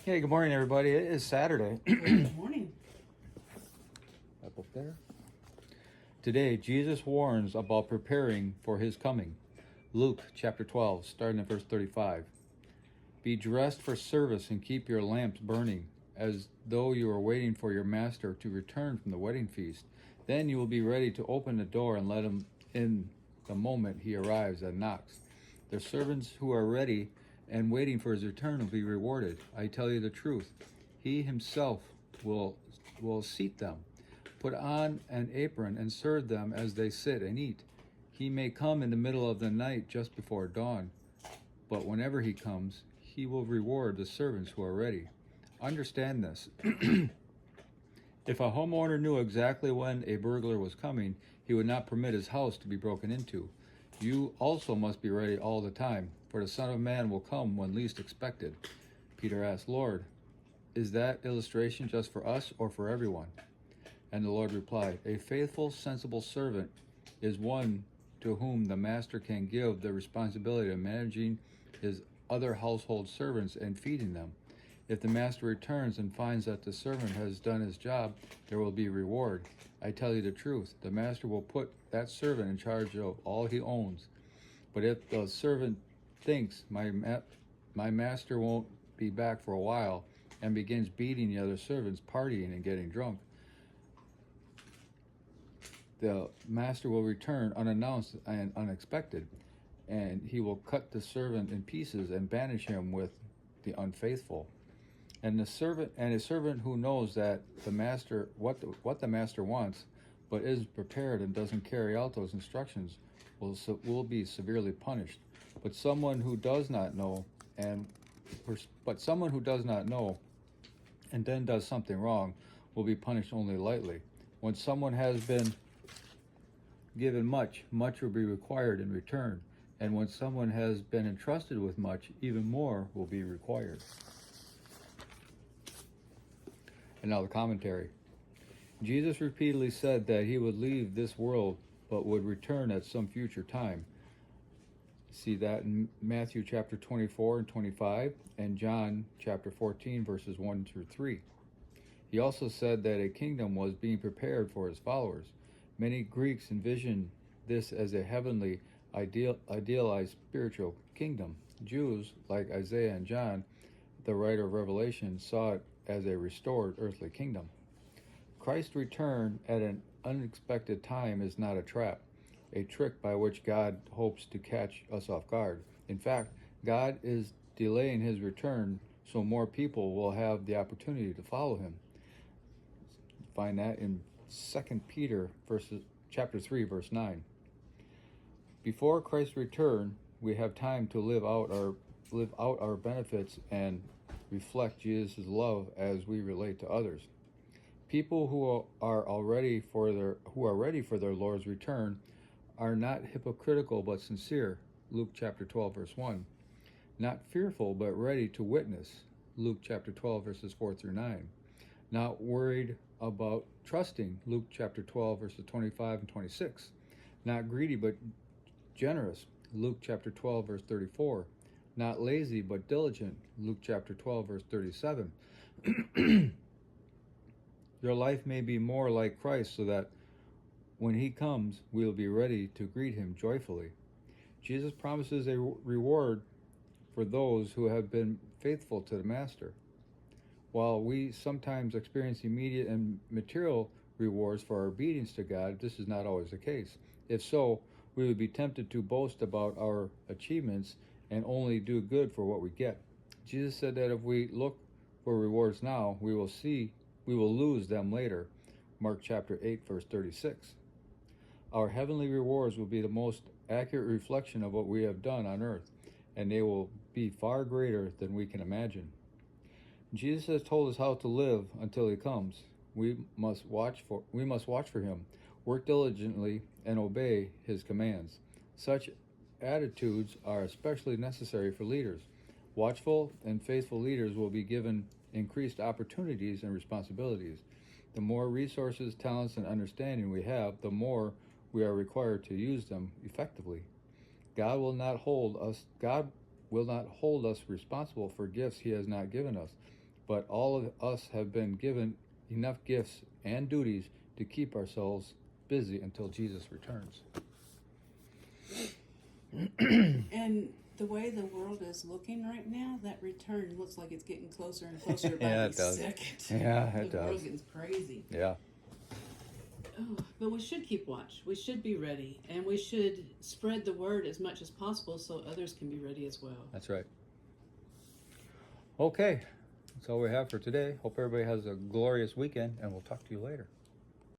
Hey, good morning, everybody. It is Saturday. Good morning. Up there. Today, Jesus warns about preparing for his coming. Luke chapter 12, starting at verse 35. Be dressed for service and keep your lamps burning, as though you are waiting for your master to return from the wedding feast. Then you will be ready to open the door and let him in the moment he arrives and knocks. The servants who are ready and waiting for his return will be rewarded. I tell you the truth. He himself will seat them, put on an apron, and serve them as they sit and eat. He may come in the middle of the night just before dawn, but whenever he comes, he will reward the servants who are ready. Understand this. If a homeowner knew exactly when a burglar was coming, he would not permit his house to be broken into. You also must be ready all the time, for the Son of Man will come when least expected. Peter asked, Lord, is that illustration just for us or for everyone? And the Lord replied, a faithful, sensible servant is one to whom the master can give the responsibility of managing his other household servants and feeding them. If the master returns and finds that the servant has done his job, there will be reward. I tell you the truth, the master will put that servant in charge of all he owns. But if the servant thinks, my master won't be back for a while, and begins beating the other servants, partying and getting drunk, the master will return unannounced and unexpected, and he will cut the servant in pieces and banish him with the unfaithful. And a servant who knows that the master what the master wants, but is prepared and doesn't carry out those instructions, will be severely punished. But someone who does not know and then does something wrong will be punished only lightly. When someone has been given much, much will be required in return. And when someone has been entrusted with much, even more will be required. And now the commentary. Jesus repeatedly said that he would leave this world but would return at some future time. See that in Matthew chapter 24 and 25 and John chapter 14 verses 1 through 3. He also said that a kingdom was being prepared for his followers. Many Greeks envisioned this as a heavenly, idealized spiritual kingdom. Jews, like Isaiah and John, the writer of Revelation, saw it as a restored earthly kingdom. Christ's return at an unexpected time is not a trap, a trick by which God hopes to catch us off guard. In fact, God is delaying his return so more people will have the opportunity to follow him. Find that in 2 Peter chapter 3, verse 9. Before Christ's return, we have time to live out our benefits and reflect Jesus' love as we relate to others. People who are ready for their Lord's return are not hypocritical but sincere. Luke chapter 12 verse 1. Not fearful but ready to witness. Luke chapter 12 verses 4 through 9. Not worried about trusting. Luke chapter 12 verses 25 and 26. Not greedy but generous. Luke chapter 12 verse 34. Not lazy but diligent. Luke chapter 12 verse 37. Your life may be more like Christ so that when he comes, we will be ready to greet him joyfully. Jesus promises a reward for those who have been faithful to the Master. While we sometimes experience immediate and material rewards for our obedience to God, this is not always the case. If so, we would be tempted to boast about our achievements and only do good for what we get. Jesus said that if we look for rewards now, we will lose them later. Mark chapter 8 verse 36. Our heavenly rewards will be the most accurate reflection of what we have done on earth, and they will be far greater than we can imagine. Jesus has told us how to live until he comes. We must watch for him, work diligently, and obey his commands. Such attitudes are especially necessary for leaders. Watchful and faithful leaders will be given increased opportunities and responsibilities. The more resources, talents, and understanding we have, the more we are required to use them effectively. God will not hold us responsible for gifts he has not given us. but all of us have been given enough gifts and duties to keep ourselves busy until Jesus returns. And the way the world is looking right now, that return looks like it's getting closer and closer by Yeah, the it does. second. Yeah, it The does. world gets crazy. Yeah. Oh, but we should keep watch. We should be ready. And we should spread the word as much as possible so others can be ready as well. That's right. Okay. That's all we have for today. Hope everybody has a glorious weekend, and we'll talk to you later.